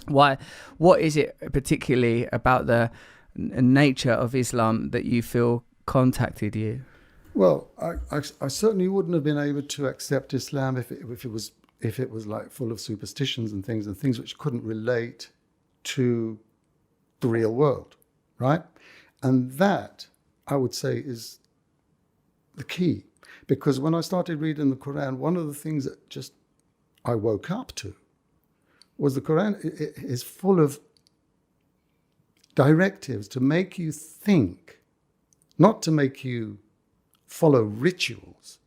Why? What is it particularly about the nature of Islam that you feel contacted you? Well, I certainly wouldn't have been able to accept Islam if it was like full of superstitions and things which couldn't relate to the real world, right? And that, I would say, is the key. Because when I started reading the Qur'an, one of the things that just I woke up to was the Qur'an is full of directives to make you think, not to make you follow rituals,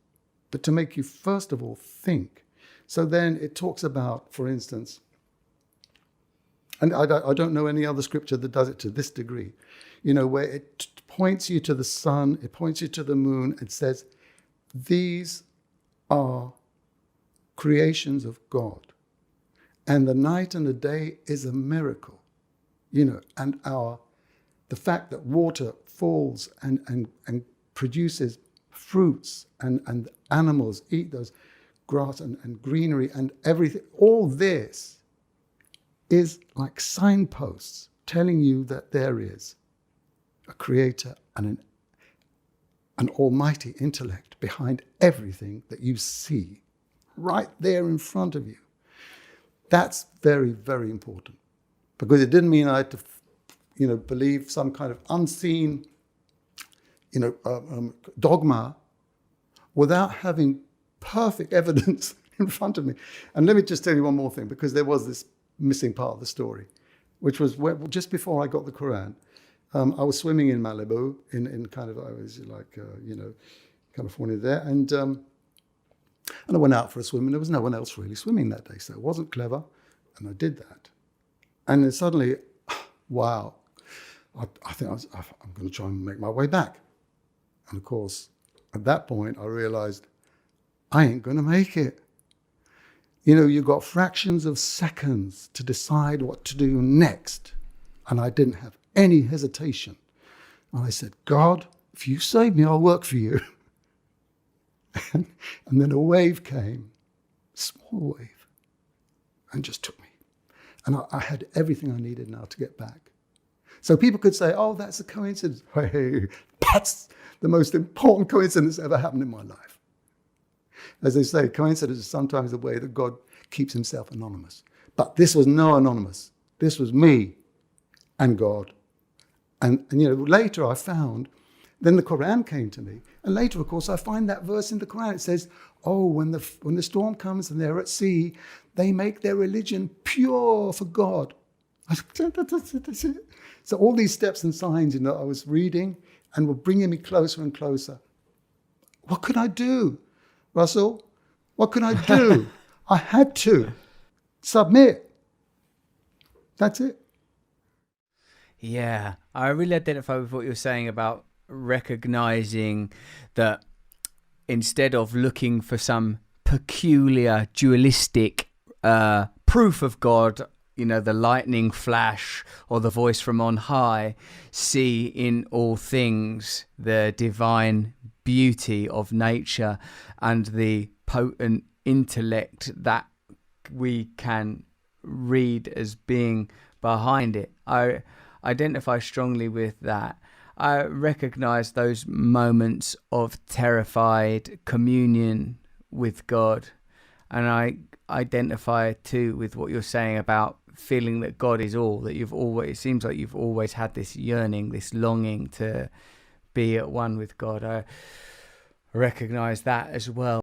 but to make you first of all think. So then it talks about, for instance, and I don't know any other scripture that does it to this degree, where it points you to the sun, it points you to the moon, it says, these are creations of God. And the night and the day is a miracle, and the fact that water falls and produces fruits and animals eat those grass and greenery and everything, all this is like signposts telling you that there is a creator and an almighty intellect behind everything that you see right there in front of you. That's very, very important, because it didn't mean I had to, believe some kind of unseen, dogma without having perfect evidence in front of me. And let me just tell you one more thing, because there was this missing part of the story, which was just before I got the Qur'an. I was swimming in Malibu, in kind of, I was like, California there, and I went out for a swim, and there was no one else really swimming that day, so it wasn't clever, and I did that. And then suddenly, wow, I think I'm going to try and make my way back. And of course, at that point, I realized I ain't going to make it. You've got fractions of seconds to decide what to do next. And I didn't have any hesitation. And I said, God, if you save me, I'll work for you. And then a wave came, a small wave, and just took me. And I had everything I needed now to get back. So people could say, oh, that's a coincidence. Hey, that's the most important coincidence that ever happened in my life. As they say, coincidence is sometimes the way that God keeps himself anonymous. But this was no anonymous. This was me and God. And later I found, then the Qur'an came to me. And later, of course, I find that verse in the Qur'an. It says, oh, when the storm comes and they're at sea, they make their religion pure for God. That's it. So all these steps and signs, I was reading and were bringing me closer and closer. What could I do, Russell? What could I do? I had to submit. That's it. Yeah, I really identify with what you're saying about recognizing that instead of looking for some peculiar dualistic proof of God, the lightning flash or the voice from on high, see in all things the divine beauty of nature and the potent intellect that we can read as being behind it. I identify strongly with that. I recognize those moments of terrified communion with God, and I identify too with what you're saying about feeling that God is all, that it seems like you've always had this yearning, this longing to be at one with God. I recognize that as well.